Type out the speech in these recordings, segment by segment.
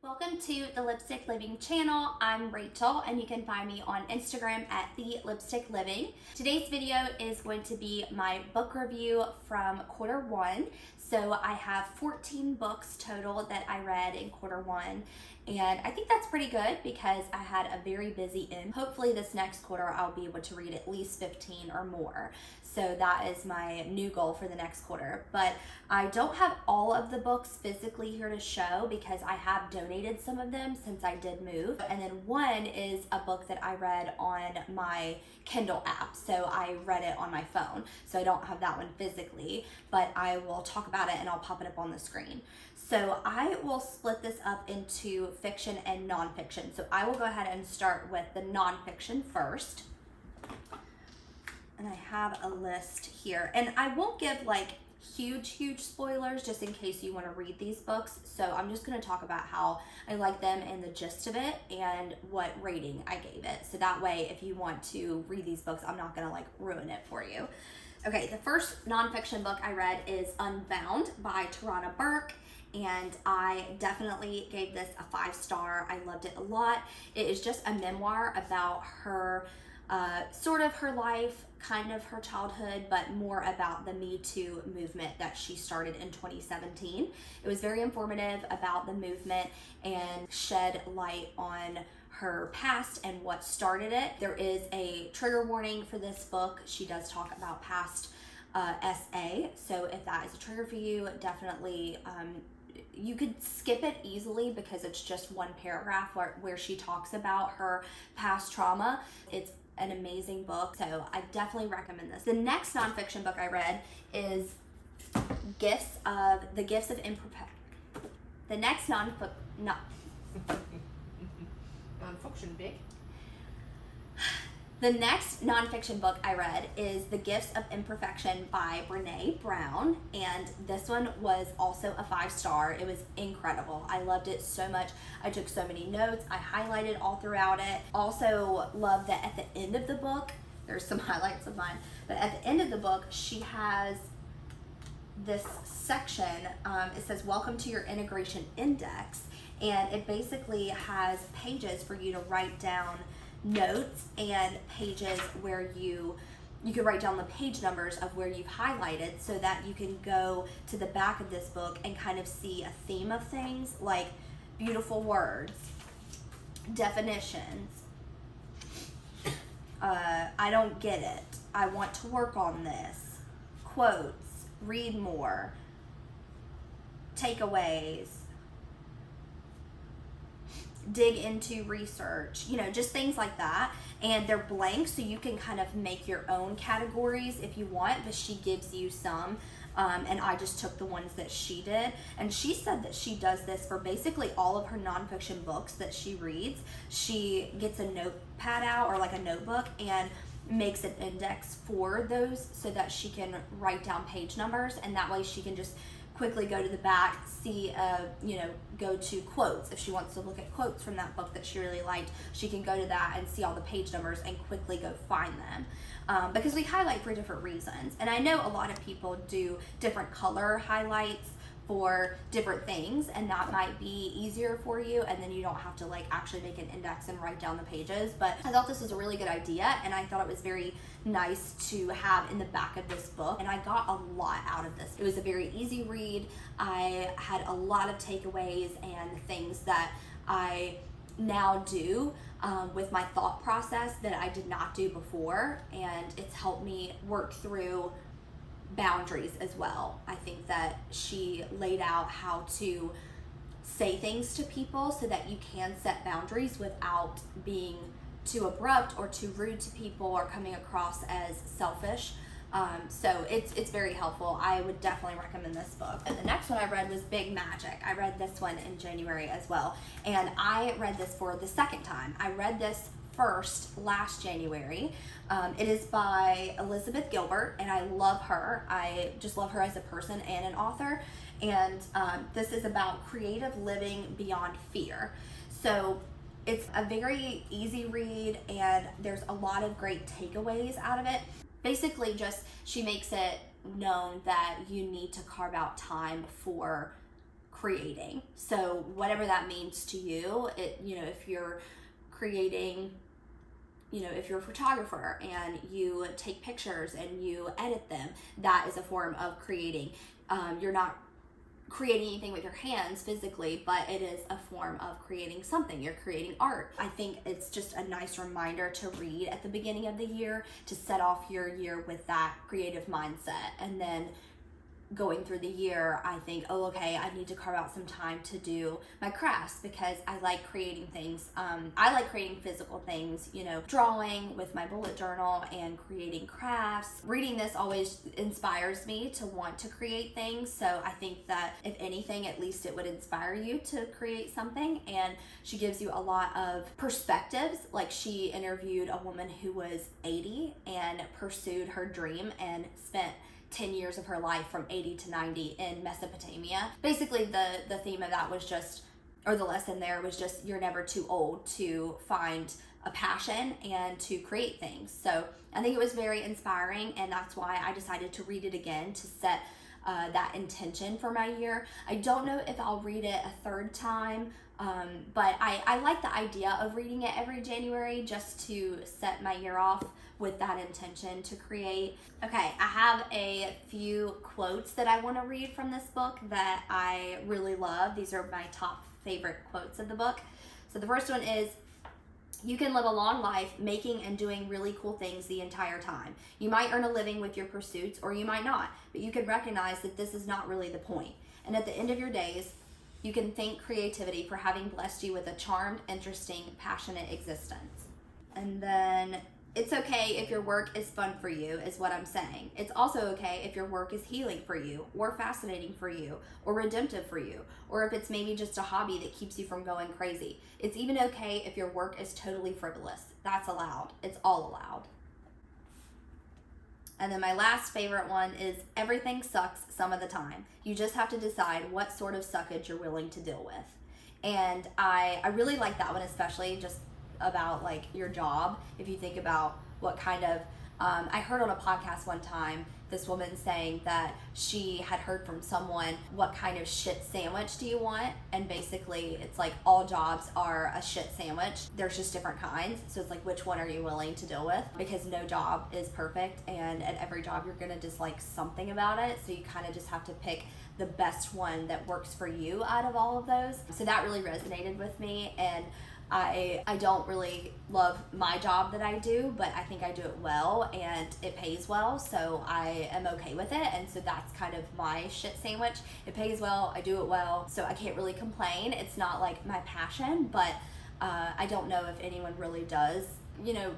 Welcome to the Lipstick Living channel. I'm Rachel and you can find me on Instagram at The Lipstick Living. Today's video is going to be my book review from quarter one. So I have 14 books total that I read in quarter one. And I think that's pretty good because I had a very busy end. Hopefully this next quarter I'll be able to read at least 15 or more. So that is my new goal for the next quarter. But I don't have all of the books physically here to show because I have donated some of them since I did move. And then one is a book that I read on my Kindle app. So I read it on my phone. So I don't have that one physically, but I will talk about it and I'll pop it up on the screen. So I will split this up into fiction and nonfiction. So I will go ahead and start with the nonfiction first. And I have a list here. And I won't give like huge spoilers just in case you want to read these books. So I'm just going to talk about how I like them and the gist of it and what rating I gave it. So that way, if you want to read these books, I'm not going to like ruin it for you. Okay, the first nonfiction book I read is Unbound by Tarana Burke. And I definitely gave this a 5-star. I loved it a lot. It is just a memoir about her, sort of her life, kind of her childhood, but more about the Me Too movement that she started in 2017. It was very informative about the movement and shed light on her past and what started it. There is a trigger warning for this book. She does talk about past SA, so if that is a trigger for you, definitely you could skip it easily because it's just one paragraph where she talks about her past trauma. It's an amazing book, so I definitely recommend this. The next nonfiction book I read is The Gifts of Imperfection. The next nonfiction big. The next nonfiction book I read is The Gifts of Imperfection by Brene Brown, and this one was also a 5-star. It was incredible. I loved it so much. I took so many notes. I highlighted all throughout it. Also love that at the end of the book, there's some highlights of mine, but at the end of the book, she has this section. It says, "Welcome to your integration index," and it basically has pages for you to write down notes and pages where you can write down the page numbers of where you've highlighted so that you can go to the back of this book and kind of see a theme of things like beautiful words, definitions, I don't get it, I want to work on this, quotes, read more, takeaways, dig into research, you know, just things like that. And they're blank, so you can kind of make your own categories if you want, but she gives you some. And I just took the ones that she did. And she said that she does this for basically all of her nonfiction books that she reads. She gets a notepad out or like a notebook and makes an index for those so that she can write down page numbers, and that way she can just quickly go to the back, see, go to quotes. If she wants to look at quotes from that book that she really liked, she can go to that and see all the page numbers and quickly go find them. Because we highlight for different reasons. And I know a lot of people do different color highlights for different things, and that might be easier for you, and then you don't have to like actually make an index and write down the pages. But I thought this was a really good idea, and I thought it was very nice to have in the back of this book, and I got a lot out of this. It was a very easy read. I had a lot of takeaways and things that I now do with my thought process that I did not do before, and it's helped me work through boundaries as well. I think that she laid out how to say things to people so that you can set boundaries without being too abrupt or too rude to people or coming across as selfish. So it's very helpful. I would definitely recommend this book. And the next one I read was Big Magic. I read this one in January as well, and I read this for the second time. I read this first last January. It is by Elizabeth Gilbert, and I love her. I just love her as a person and an author. And this is about creative living beyond fear. So it's a very easy read, and there's a lot of great takeaways out of it. Basically, just she makes it known that you need to carve out time for creating. So whatever that means to you, if you're creating, if you're a photographer and you take pictures and you edit them, that is a form of creating. You're not creating anything with your hands physically, but it is a form of creating something. You're creating art. I think it's just a nice reminder to read at the beginning of the year, to set off your year with that creative mindset. And then going through the year, I think, oh, okay, I need to carve out some time to do my crafts, because I like creating things. I like creating physical things, drawing with my bullet journal and creating crafts. Reading this always inspires me to want to create things. So I think that if anything, at least it would inspire you to create something. And she gives you a lot of perspectives. Like, she interviewed a woman who was 80 and pursued her dream and spent 10 years of her life from 80 to 90 in Mesopotamia. Basically, the theme of that was just, or the lesson there was just, you're never too old to find a passion and to create things. So I think it was very inspiring, and that's why I decided to read it again, to set that intention for my year. I don't know if I'll read it a third time, but I like the idea of reading it every January, just to set my year off with that intention to create. Okay, I have a few quotes that I want to read from this book that I really love. These are my top favorite quotes of the book. So the first one is, you can live a long life making and doing really cool things the entire time. You might earn a living with your pursuits, or you might not, but you can recognize that this is not really the point. And at the end of your days, you can thank creativity for having blessed you with a charmed, interesting, passionate existence. And then, it's okay if your work is fun for you, is what I'm saying. It's also okay if your work is healing for you, or fascinating for you, or redemptive for you, or if it's maybe just a hobby that keeps you from going crazy. It's even okay if your work is totally frivolous. That's allowed. It's all allowed. And then my last favorite one is, everything sucks some of the time. You just have to decide what sort of suckage you're willing to deal with. And I really like that one, especially just about like your job. If you think about what kind of, I heard on a podcast one time, this woman saying that she had heard from someone, what kind of shit sandwich do you want? And basically it's like, all jobs are a shit sandwich. There's just different kinds. So it's like, which one are you willing to deal with? Because no job is perfect, and at every job you're gonna dislike something about it. So you kind of just have to pick the best one that works for you out of all of those. So that really resonated with me, and I don't really love my job that I do, but I think I do it well and it pays well, so I am okay with it. And so that's kind of my shit sandwich. It pays well, I do it well, so I can't really complain. It's not like my passion, but I don't know if anyone really does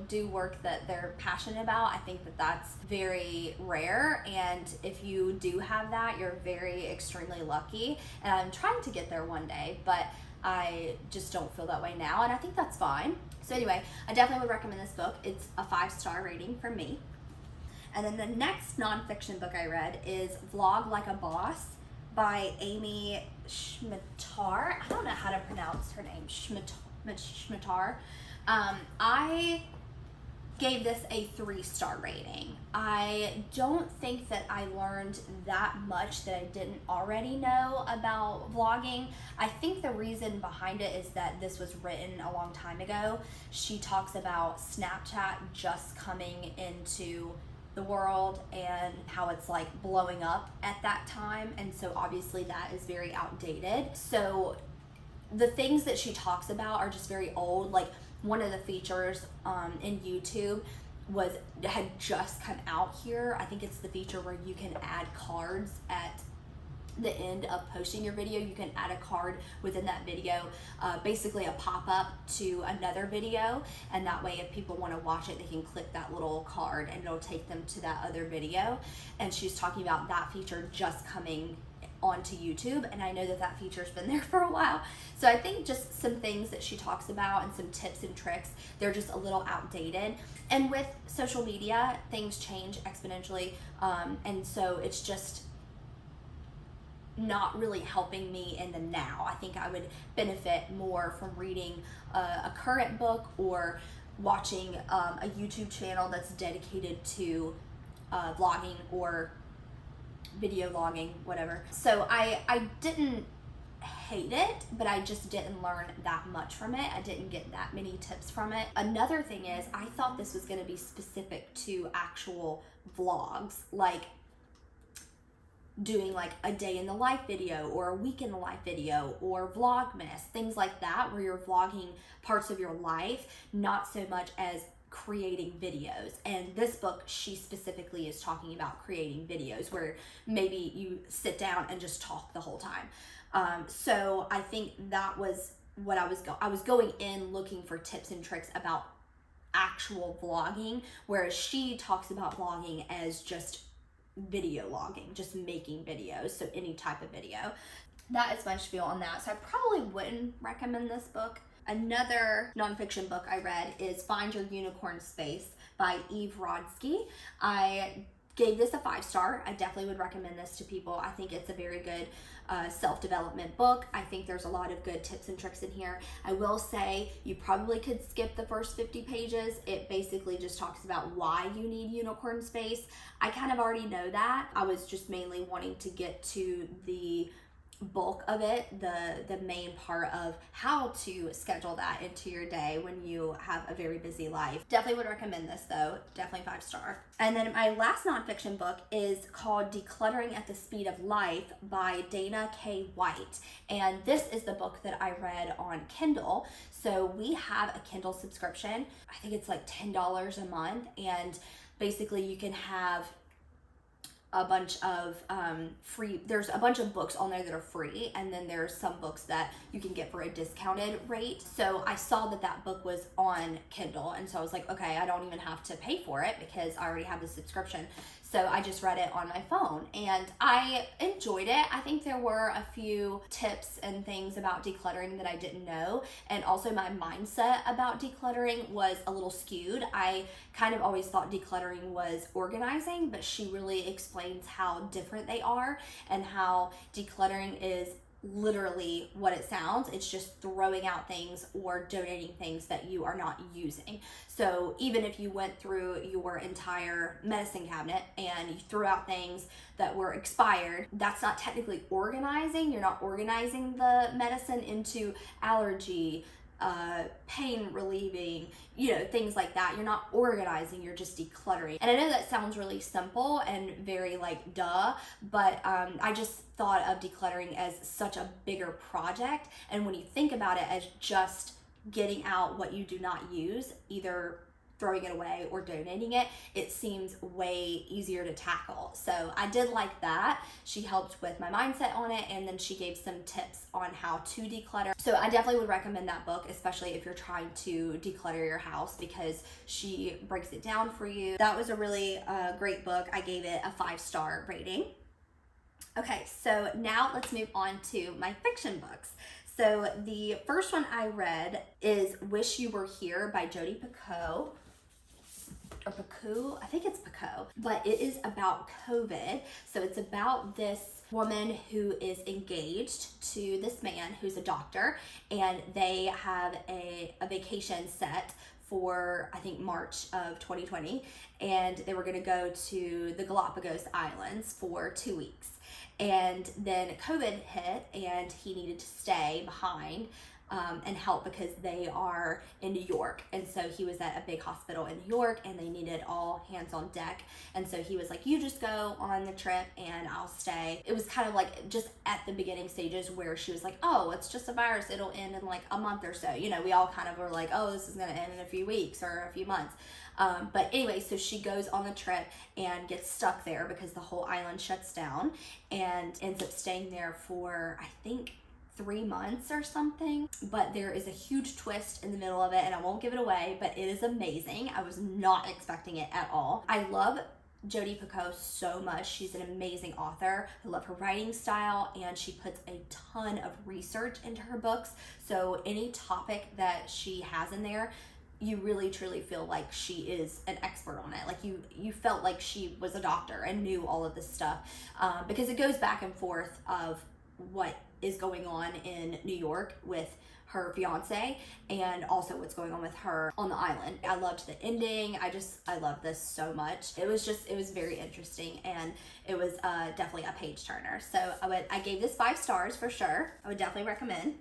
do work that they're passionate about. I think that that's very rare, and if you do have that, you're very extremely lucky, and I'm trying to get there one day, but I just don't feel that way now, and I think that's fine. So anyway, I definitely would recommend this book. It's a 5-star rating from me. And then the next nonfiction book I read is Vlog Like a Boss by Amy Schmitar. I don't know how to pronounce her name. Schmitar. I gave this a 3-star rating. I don't think that I learned that much that I didn't already know about vlogging. I think the reason behind it is that this was written a long time ago. She talks about Snapchat just coming into the world and how it's like blowing up at that time, and so obviously that is very outdated. So the things that she talks about are just very old. Like, one of the features in YouTube had just come out here. I think it's the feature where you can add cards at the end of posting your video. You can add a card within that video, basically a pop-up to another video, and that way if people want to watch it, they can click that little card and it'll take them to that other video. And she's talking about that feature just coming onto YouTube, and I know that that feature's been there for a while. So I think just some things that she talks about and some tips and tricks, they're just a little outdated. And with social media, things change exponentially, and so it's just not really helping me in the now. I think I would benefit more from reading a current book or watching a YouTube channel that's dedicated to vlogging or video logging, whatever. So I didn't hate it, but I just didn't learn that much from it. I didn't get that many tips from it. Another thing is, I thought this was going to be specific to actual vlogs, like doing like a day in the life video or a week in the life video or Vlogmas, things like that, where you're vlogging parts of your life, not so much as creating videos. And this book, she specifically is talking about creating videos where maybe you sit down and just talk the whole time. So I think that was what I was going in looking for tips and tricks about actual vlogging, whereas she talks about vlogging as just video logging, just making videos, so any type of video. That is my spiel on that. So I probably wouldn't recommend this book. Another nonfiction book I read is Find Your Unicorn Space by Eve Rodsky. I gave this a 5-star. I definitely would recommend this to people. I think it's a very good self-development book. I think there's a lot of good tips and tricks in here. I will say you probably could skip the first 50 pages. It basically just talks about why you need unicorn space. I kind of already know that. I was just mainly wanting to get to the bulk of it, the main part of how to schedule that into your day when you have a very busy life. Definitely would recommend this though, definitely 5-star. And then my last nonfiction book is called Decluttering at the Speed of Life by Dana K. White. And this is the book that I read on Kindle. So we have a Kindle subscription. I think it's like $10 a month, and basically you can have a bunch of free, there's a bunch of books on there that are free, and then there's some books that you can get for a discounted rate. So I saw that that book was on Kindle, and so I was like, okay, I don't even have to pay for it because I already have the subscription. So I just read it on my phone and I enjoyed it. I think there were a few tips and things about decluttering that I didn't know. And also my mindset about decluttering was a little skewed. I kind of always thought decluttering was organizing, but she really explains how different they are and how decluttering is literally what it sounds. It's just throwing out things or donating things that you are not using. So even if you went through your entire medicine cabinet and you threw out things that were expired, that's not technically organizing. You're not organizing the medicine into allergy, pain relieving, things like that. You're not organizing, you're just decluttering. And I know that sounds really simple and very like duh, but I just thought of decluttering as such a bigger project. And when you think about it as just getting out what you do not use, either throwing it away or donating it, it seems way easier to tackle. So I did like that. She helped with my mindset on it, and then she gave some tips on how to declutter. So I definitely would recommend that book, especially if you're trying to declutter your house, because she breaks it down for you. That was a really great book. I gave it a 5-star rating. Okay, so now let's move on to my fiction books. So the first one I read is Wish You Were Here by Jodi Picoult. Or Picoult, I think it's Picoult, but it is about COVID. So it's about this woman who is engaged to this man who's a doctor, and they have a vacation set for, I think, March of 2020, and they were gonna go to the Galapagos Islands for 2 weeks. And then COVID hit and he needed to stay behind and help because they are in New York. And so he was at a big hospital in New York and they needed all hands on deck. And so he was like, you just go on the trip and I'll stay. It was kind of like just at the beginning stages where she was like, oh, it's just a virus. It'll end in like a month or so. We all kind of were like, oh, this is going to end in a few weeks or a few months. But anyway, so she goes on the trip and gets stuck there because the whole island shuts down, and ends up staying there for, I think, 3 months or something. But there is a huge twist in the middle of it, and I won't give it away, but it is amazing. I was not expecting it at all. I love Jodi Picoult so much. She's an amazing author. I love her writing style, and she puts a ton of research into her books. So any topic that she has in there, you really truly feel like she is an expert on it. Like you felt like she was a doctor and knew all of this stuff, because it goes back and forth of what is going on in New York with her fiance and also what's going on with her on the island. I loved the ending. I love this so much. It was very interesting, and it was definitely a page turner. So I gave this 5 stars for sure. I would definitely recommend.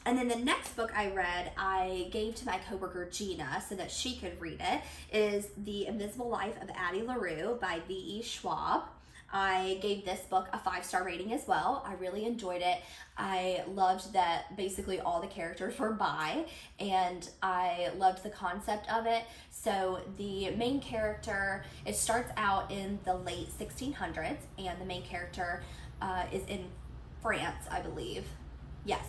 And then the next book I read, I gave to my coworker Gina so that she could read it, is The Invisible Life of Addie LaRue by V.E. Schwab. I gave this book a 5-star rating as well. I really enjoyed it. I loved that basically all the characters were bi, and I loved the concept of it. So the main character, it starts out in the late 1600s, and the main character is in France, I believe. Yes,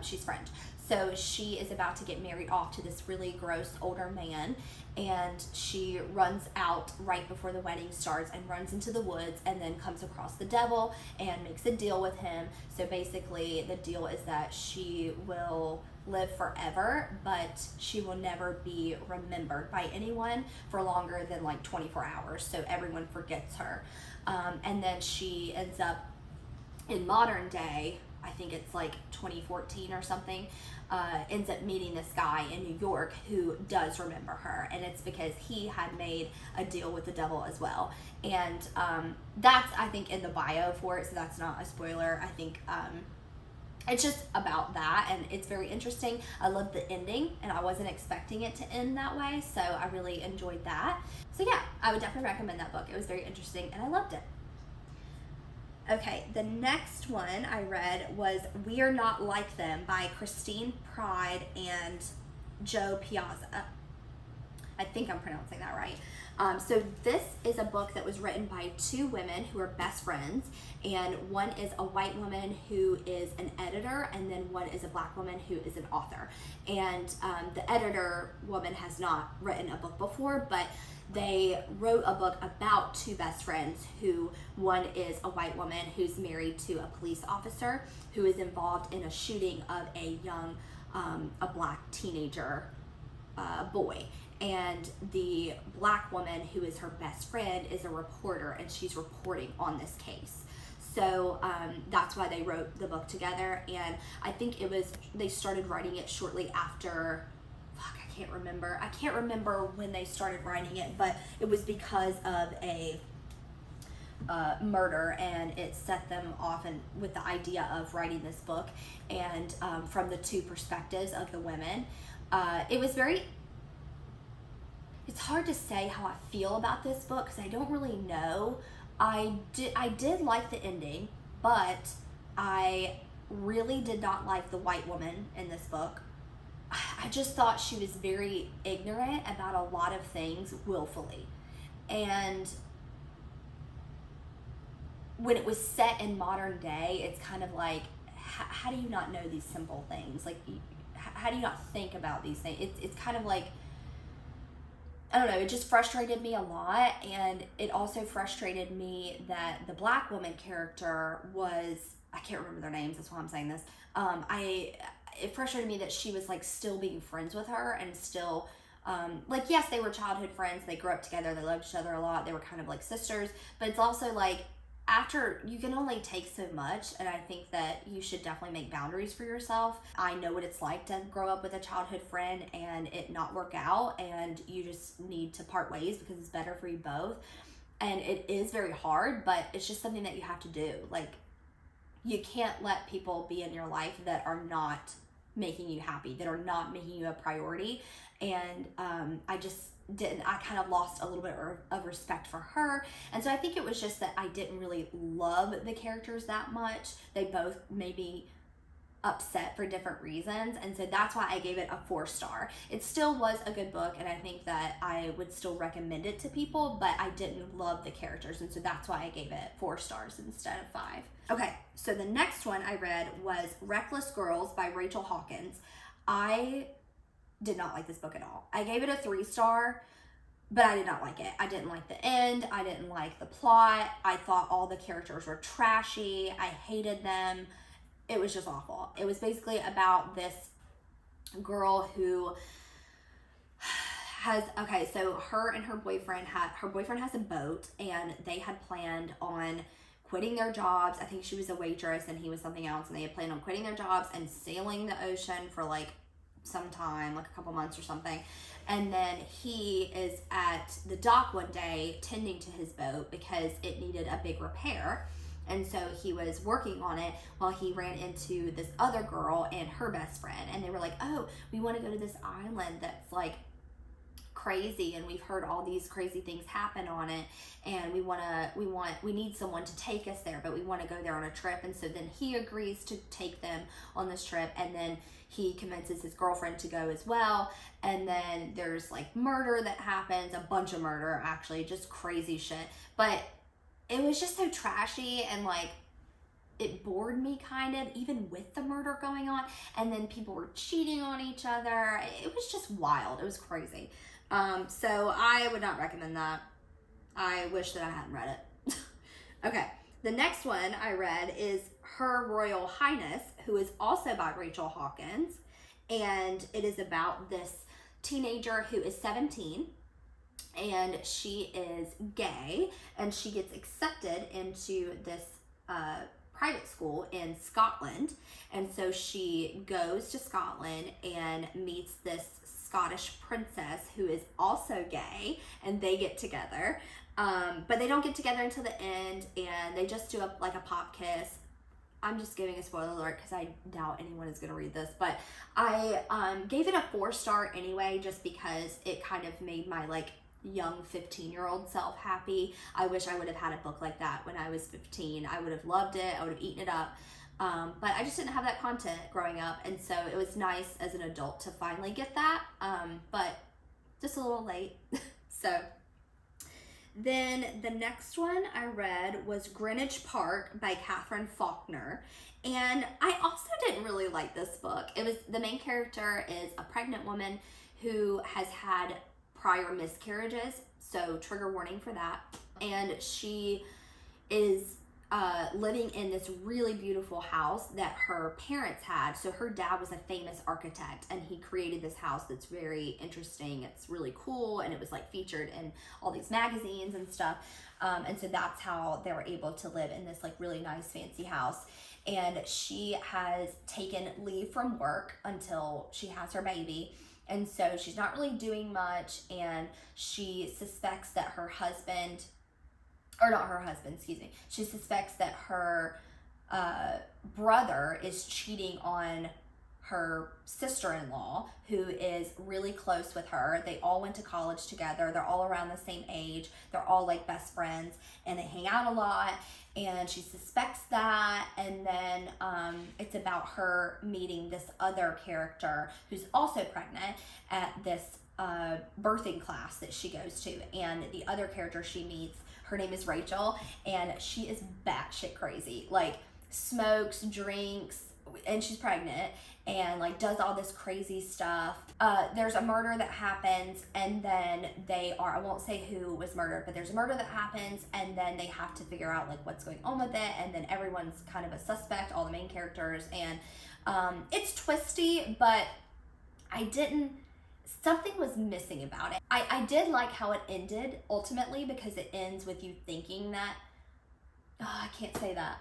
she's French. So she is about to get married off to this really gross older man, and she runs out right before the wedding starts and runs into the woods and then comes across the devil and makes a deal with him. So basically the deal is that she will live forever, but she will never be remembered by anyone for longer than like 24 hours. So everyone forgets her. And then she ends up in modern day, I think it's like 2014 or something, ends up meeting this guy in New York who does remember her, and it's because he had made a deal with the devil as well. And that's, I think, in the bio for it, so that's not a spoiler. I think it's just about that, and it's very interesting. I love the ending, and I wasn't expecting it to end that way, so I really enjoyed that. So yeah, I would definitely recommend that book. It was very interesting, and I loved it. Okay, the next one I read was We Are Not Like Them by Christine Pride and Joe Piazza. I think I'm pronouncing that right. So this is a book that was written by 2 women who are best friends, and one is a white woman who is an editor, and then one is a black woman who is an author. And the editor woman has not written a book before, but they wrote a book about 2 best friends who, one is a white woman who's married to a police officer who is involved in a shooting of a young, a black teenager boy. And the black woman who is her best friend is a reporter, and she's reporting on this case. So that's why they wrote the book together. And I think they started writing it shortly after, I can't remember when they started writing it, but it was because of a murder, and it set them off and with the idea of writing this book, and from the 2 perspectives of the women. It's hard to say how I feel about this book because I don't really know. I did like the ending, but I really did not like the white woman in this book. I just thought she was very ignorant about a lot of things willfully. And when it was set in modern day, it's kind of like, how do you not know these simple things? Like, how do you not think about these things? It's kind of like, I don't know, it just frustrated me a lot. And it also frustrated me that the black woman character was, I can't remember their names, that's why I'm saying this. It frustrated me that she was like still being friends with her, and still like, yes, they were childhood friends, they grew up together, they loved each other a lot, they were kind of like sisters, but it's also like, after, you can only take so much, and I think that you should definitely make boundaries for yourself. I know what it's like to grow up with a childhood friend and it not work out, and you just need to part ways because it's better for you both. And it is very hard, but it's just something that you have to do. Like, you can't let people be in your life that are not making you happy, that are not making you a priority. And I kind of lost a little bit of respect for her. And so I think it was just that I didn't really love the characters that much. They both made me upset for different reasons, and so that's why I gave it a 4-star. It still was a good book, and I think that I would still recommend it to people, but I didn't love the characters, and so that's why I gave it 4 stars instead of 5. Okay, so the next one I read was Reckless Girls by Rachel Hawkins. I did not like this book at all. I gave it a 3-star, but I did not like it. I didn't like the end. I didn't like the plot. I thought all the characters were trashy. I hated them. It was just awful. It was basically about this girl who so her and her boyfriend has a boat, and they had planned on quitting their jobs. I think she was a waitress and he was something else, and they had planned on quitting their jobs and sailing the ocean for like some time, like a couple months or something. And then he is at the dock one day tending to his boat because it needed a big repair. And so he was working on it while he ran into this other girl and her best friend. And they were like, oh, we want to go to this island that's like crazy, and we've heard all these crazy things happen on it, and we need someone to take us there, but we want to go there on a trip. And so then he agrees to take them on this trip, and then he convinces his girlfriend to go as well. And then there's like murder that happens, a bunch of murder, actually, just crazy shit. But it was just so trashy, and like it bored me kind of, even with the murder going on. And then people were cheating on each other. It was just wild. It was crazy. So I would not recommend that. I wish that I hadn't read it. Okay, the next one I read is Her Royal Highness, who is also by Rachel Hawkins. And it is about this teenager who is 17, and she is gay, and she gets accepted into this private school in Scotland. And so she goes to Scotland and meets this Scottish princess who is also gay, and they get together. But they don't get together until the end, and they just do a pop kiss. I'm just giving a spoiler alert because I doubt anyone is going to read this, but I gave it a 4-star anyway, just because it kind of made my like young 15-year-old self happy. I wish I would have had a book like that when I was 15. I would have loved it. I would have eaten it up. But I just didn't have that content growing up, and so it was nice as an adult to finally get that, but just a little late. So then the next one I read was Greenwich Park by Catherine Faulkner, and I also didn't really like this book. The main character is a pregnant woman who has had prior miscarriages, so trigger warning for that, and she is living in this really beautiful house that her parents had. So her dad was a famous architect, and he created this house that's very interesting. It's really cool, and it was like featured in all these magazines and stuff. And so that's how they were able to live in this like really nice fancy house. And she has taken leave from work until she has her baby. And so she's not really doing much, and she suspects that her husband, or not her husband, excuse me. She suspects that her brother is cheating on her sister-in-law, who is really close with her. They all went to college together. They're all around the same age. They're all like best friends, and they hang out a lot. And she suspects that, and then it's about her meeting this other character who's also pregnant at this birthing class that she goes to. And the other character she meets, her name is Rachel, and she is batshit crazy. Like, smokes, drinks, and she's pregnant, and like does all this crazy stuff. There's a murder that happens, and then I won't say who was murdered, but there's a murder that happens, and then they have to figure out like what's going on with it, and then everyone's kind of a suspect, all the main characters, and it's twisty, but something was missing about it. I did like how it ended ultimately, because it ends with you thinking that, I can't say that.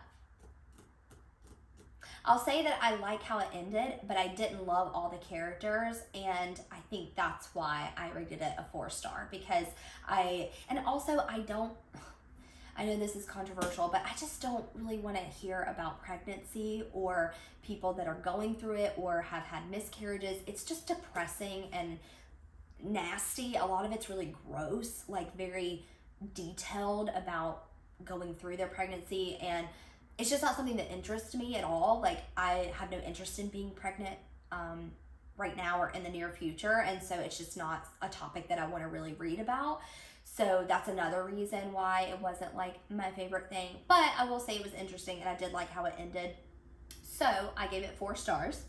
I'll say that I like how it ended, but I didn't love all the characters, and I think that's why I rated it a 4-star, because I know this is controversial, but I just don't really want to hear about pregnancy or people that are going through it or have had miscarriages. It's just depressing and nasty. A lot of it's really gross, like very detailed about going through their pregnancy, and it's just not something that interests me at all. Like, I have no interest in being pregnant right now or in the near future, and so it's just not a topic that I want to really read about. So that's another reason why it wasn't like my favorite thing, but I will say it was interesting, and I did like how it ended. So I gave it 4 stars.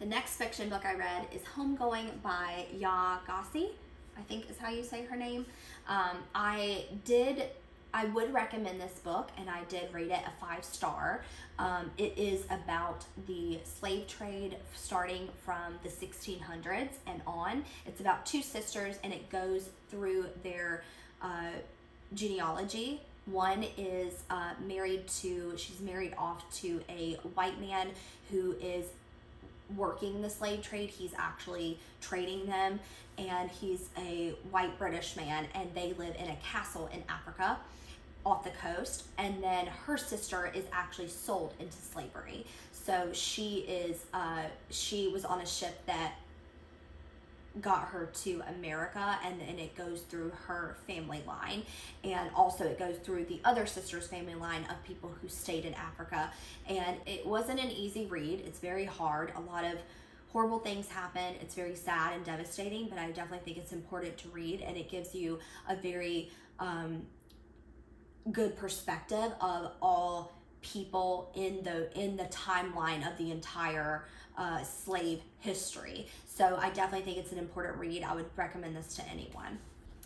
The next fiction book I read is Homegoing by Ya Gassi, I think is how you say her name. I would recommend this book, and I did rate it a 5-star. It is about the slave trade starting from the 1600s and on. It's about 2 sisters, and it goes through their genealogy One is she's married off to a white man who is working the slave trade. He's actually trading them, and he's a white British man, and they live in a castle in Africa off the coast. And then her sister is actually sold into slavery. So she was on a ship that got her to America, and then it goes through her family line, and also it goes through the other sister's family line of people who stayed in Africa. And it wasn't an easy read. It's very hard. A lot of horrible things happen. It's very sad and devastating, but I definitely think it's important to read, and it gives you a very good perspective of all people in the timeline of the entire slave history. So I definitely think it's an important read. I would recommend this to anyone.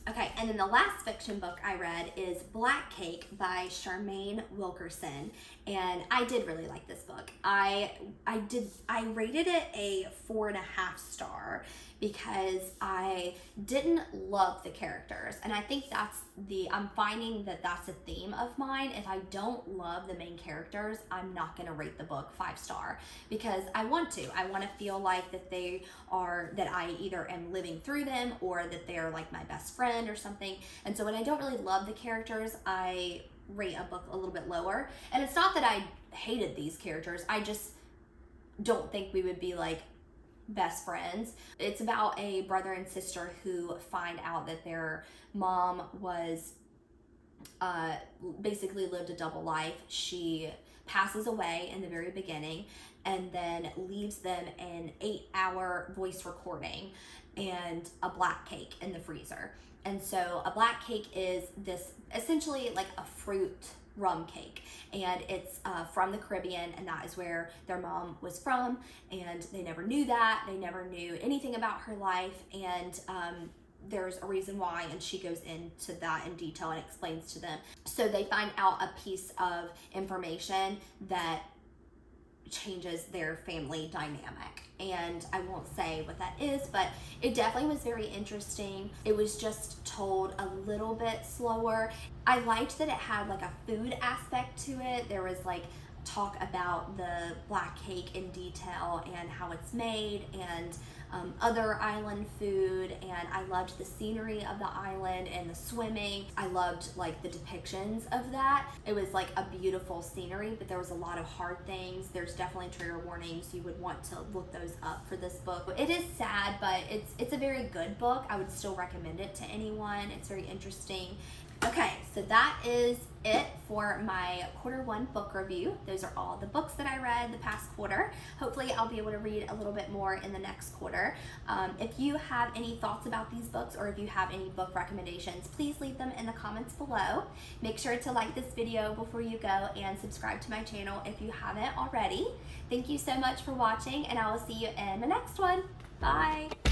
Okay, and then the last fiction book I read is Black Cake by Charmaine Wilkerson, and I did really like this book. I rated it a 4.5 star because I didn't love the characters, and I think I'm finding that that's a theme of mine. If I don't love the main characters, I'm not gonna rate the book 5 star, because I want to feel like that that I either am living through them or that they're like my best friend or something. And so when I don't really love the characters, I rate a book a little bit lower. And it's not that I hated these characters, I just don't think we would be like best friends. It's about a brother and sister who find out that their mom was basically lived a double life. She passes away in the very beginning and then leaves them an 8-hour voice recording and a black cake in the freezer. And so a black cake is this essentially like a fruit rum cake, and it's from the Caribbean, and that is where their mom was from, and they never knew that. They never knew anything about her life, and there's a reason why, and she goes into that in detail and explains to them. So they find out a piece of information that changes their family dynamic, and I won't say what that is, but it definitely was very interesting. It was just told a little bit slower. I liked that it had like a food aspect to it. There was like talk about the black cake in detail and how it's made, and other island food, and I loved the scenery of the island and the swimming. I loved like the depictions of that. It was like a beautiful scenery, but there was a lot of hard things. There's definitely trigger warnings. You would want to look those up for this book. It is sad, but it's a very good book. I would still recommend it to anyone. It's very interesting. Okay, so that is it for my Q1 book review. Those are all the books that I read the past quarter. Hopefully I'll be able to read a little bit more in the next quarter. If you have any thoughts about these books, or if you have any book recommendations, please leave them in the comments below. Make sure to like this video before you go, and subscribe to my channel if you haven't already. Thank you so much for watching, and I will see you in the next one. Bye!